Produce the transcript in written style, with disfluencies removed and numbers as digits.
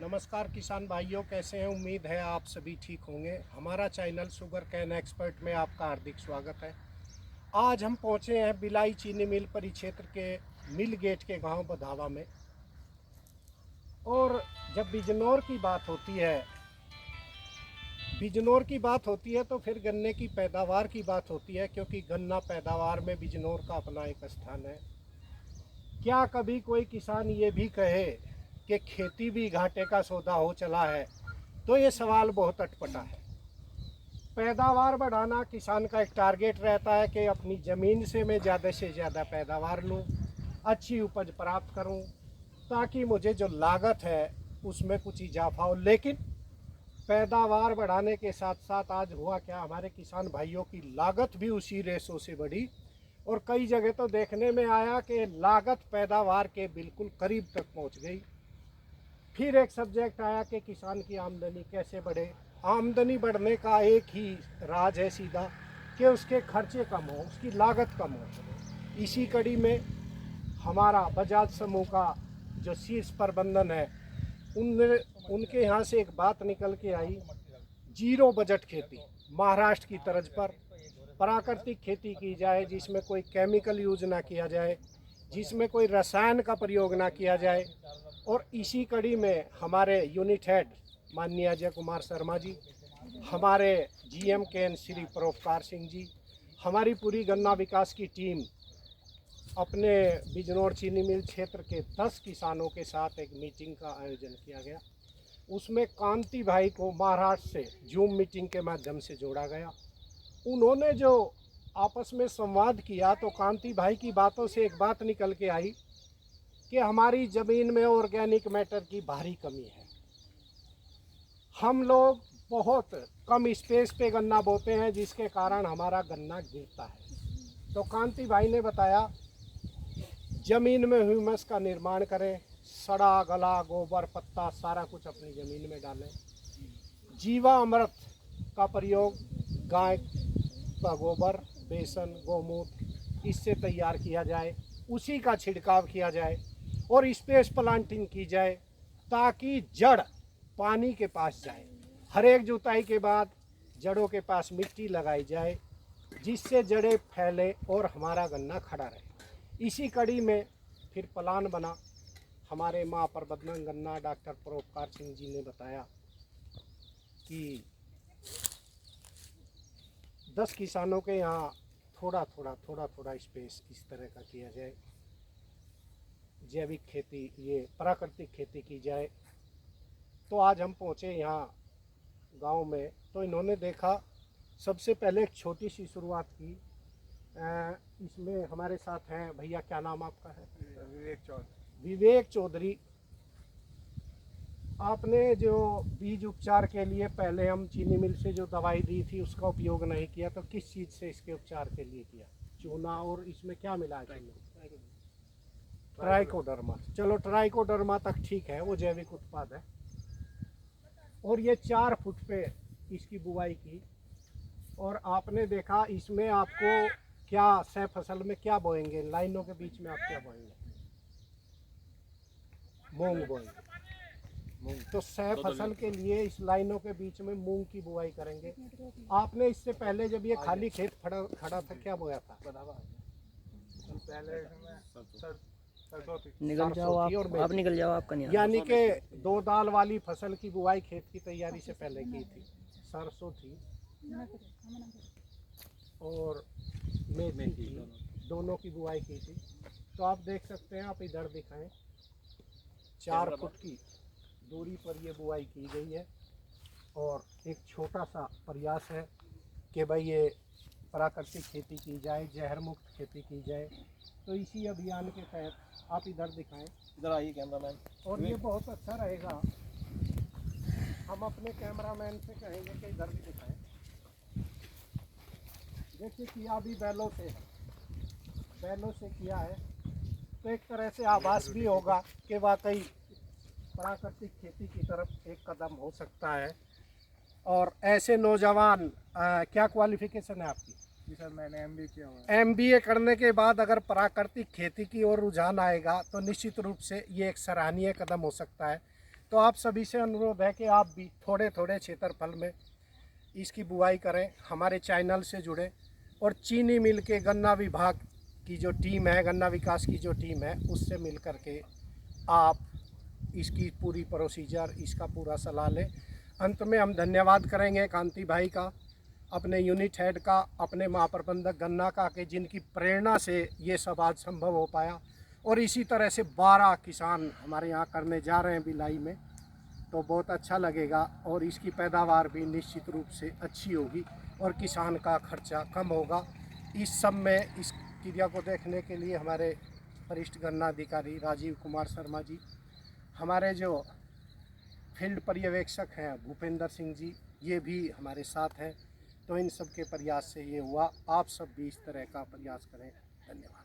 नमस्कार किसान भाइयों, कैसे हैं? उम्मीद है आप सभी ठीक होंगे। हमारा चैनल शुगर कैन एक्सपर्ट में आपका हार्दिक स्वागत है। आज हम पहुंचे हैं बिलाई चीनी मिल परिक्षेत्र के मिल गेट के गांव बधावा में। और जब बिजनौर की बात होती है तो फिर गन्ने की पैदावार की बात होती है, क्योंकि गन्ना पैदावार में बिजनौर का अपना एक स्थान है। क्या कभी कोई किसान ये भी कहे कि खेती भी घाटे का सौदा हो चला है? तो ये सवाल बहुत अटपटा है। पैदावार बढ़ाना किसान का एक टारगेट रहता है कि अपनी ज़मीन से मैं ज़्यादा से ज़्यादा पैदावार लूँ, अच्छी उपज प्राप्त करूँ, ताकि मुझे जो लागत है उसमें कुछ इजाफा हो। लेकिन पैदावार बढ़ाने के साथ साथ आज हुआ क्या, हमारे किसान भाइयों की लागत भी उसी रेशों से बढ़ी और कई जगह तो देखने में आया कि लागत पैदावार के बिल्कुल करीब तक पहुंच गई। फिर एक सब्जेक्ट आया कि किसान की आमदनी कैसे बढ़े। आमदनी बढ़ने का एक ही राज है सीधा, कि उसके खर्चे कम हो, उसकी लागत कम हो। इसी कड़ी में हमारा बजाज समूह का जो शीर्ष प्रबंधन है, उनके यहाँ से एक बात निकल के आई, जीरो बजट खेती। महाराष्ट्र की तर्ज पर प्राकृतिक खेती की जाए, जिसमें कोई केमिकल यूज ना किया जाए, जिसमें कोई रसायन का प्रयोग ना किया जाए। और इसी कड़ी में हमारे यूनिट हेड माननीय अजय कुमार शर्मा जी, हमारे जीएम के श्री परोपकार सिंह जी, हमारी पूरी गन्ना विकास की टीम अपने बिजनौर चीनी मिल क्षेत्र के 10 किसानों के साथ एक मीटिंग का आयोजन किया गया। उसमें कांति भाई को महाराष्ट्र से जूम मीटिंग के माध्यम से जोड़ा गया। उन्होंने जो आपस में संवाद किया तो कांति भाई की बातों से एक बात निकल के आई कि हमारी ज़मीन में ऑर्गेनिक मैटर की भारी कमी है। हम लोग बहुत कम स्पेस पे गन्ना बोते हैं, जिसके कारण हमारा गन्ना गिरता है। तो कांति भाई ने बताया, ज़मीन में ह्यूमस का निर्माण करें, सड़ा गला गोबर पत्ता सारा कुछ अपनी ज़मीन में डालें। जीवा अमृत का प्रयोग गाय का गोबर, बेसन, गौमूत्र इससे तैयार किया जाए, उसी का छिड़काव किया जाए और स्पेस प्लांटिंग की जाए, ताकि जड़ पानी के पास जाए। हर एक जुताई के बाद जड़ों के पास मिट्टी लगाई जाए, जिससे जड़ें फैले और हमारा गन्ना खड़ा रहे। इसी कड़ी में फिर प्लान बना। हमारे महाप्रबंधक गन्ना डॉक्टर परोपकार सिंह जी ने बताया कि 10 किसानों के यहाँ थोड़ा थोड़ा स्पेस इस तरह का किया जाए, जैविक खेती, ये प्राकृतिक खेती की जाए। तो आज हम पहुँचे यहाँ गांव में, तो इन्होंने देखा, सबसे पहले एक छोटी सी शुरुआत की। इसमें हमारे साथ हैं भैया, क्या नाम आपका है? विवेक चौधरी। आपने जो बीज उपचार के लिए पहले हम चीनी मिल से जो दवाई दी थी उसका उपयोग नहीं किया, तो किस चीज़ से इसके उपचार के लिए किया? चूना, और इसमें क्या मिला है? ट्राइकोडर्मा। चलो, ट्राइकोडर्मा तक ठीक है, वो जैविक उत्पाद है। और ये 4 फुट पे इसकी बुवाई की। और आपने देखा इसमें आपको क्या सह फसल में क्या बोएंगे, लाइनों के बीच में आप क्या बोएंगे? मूंग बोएंगे। मूंग तो सह फसल के लिए इस लाइनों के बीच में मूंग की बुआई करेंगे। आपने इससे पहले जब ये खाली खेत खड़ा था, क्या बोया था? निकल जाओ आप निकल जाओ, आपका नहीं। यानी कि 2 दाल वाली फसल की बुआई खेत की तैयारी से पहले की थी। सरसों थी और मेथी थी, दोनों की बुआई की थी। तो आप देख सकते हैं, आप इधर दिखाएं, 4 फुट की दूरी पर ये बुआई की गई है। और एक छोटा सा प्रयास है कि भाई ये प्राकृतिक खेती की जाए, जहर मुक्त खेती की जाए। तो इसी अभियान के तहत आप इधर दिखाएं, इधर आइए कैमरामैन। और ये बहुत अच्छा रहेगा। हम अपने कैमरामैन से कहेंगे कि इधर भी दिखाएं। देखिए, किया भी बैलों से किया है, तो एक तरह से आभास भी होगा कि वाकई प्राकृतिक खेती की तरफ एक कदम हो सकता है। और ऐसे नौजवान, क्या क्वालिफिकेशन है आपकी? जी सर, मैंने MBA किया हुआ है। MBA करने के बाद अगर प्राकृतिक खेती की ओर रुझान आएगा तो निश्चित रूप से ये एक सराहनीय कदम हो सकता है। तो आप सभी से अनुरोध है कि आप भी थोड़े थोड़े क्षेत्रफल में इसकी बुआई करें, हमारे चैनल से जुड़ें और चीनी मिल के गन्ना विभाग की जो टीम है, गन्ना विकास की जो टीम है, उससे मिल कर के आप इसकी पूरी प्रोसीजर, इसका पूरा सलाह लें। अंत में हम धन्यवाद करेंगे कांति भाई का, अपने यूनिट हेड का, अपने महाप्रबंधक गन्ना का, कि जिनकी प्रेरणा से ये सब आज संभव हो पाया। और इसी तरह से 12 किसान हमारे यहाँ करने जा रहे हैं भिलाई में, तो बहुत अच्छा लगेगा और इसकी पैदावार भी निश्चित रूप से अच्छी होगी और किसान का खर्चा कम होगा। इस सब में इस क्रिया को देखने के लिए हमारे वरिष्ठ गन्ना अधिकारी राजीव कुमार शर्मा जी, हमारे जो फील्ड पर्यवेक्षक हैं भूपेंद्र सिंह जी, ये भी हमारे साथ हैं। तो इन सब के प्रयास से ये हुआ। आप सब भी इस तरह का प्रयास करें। धन्यवाद।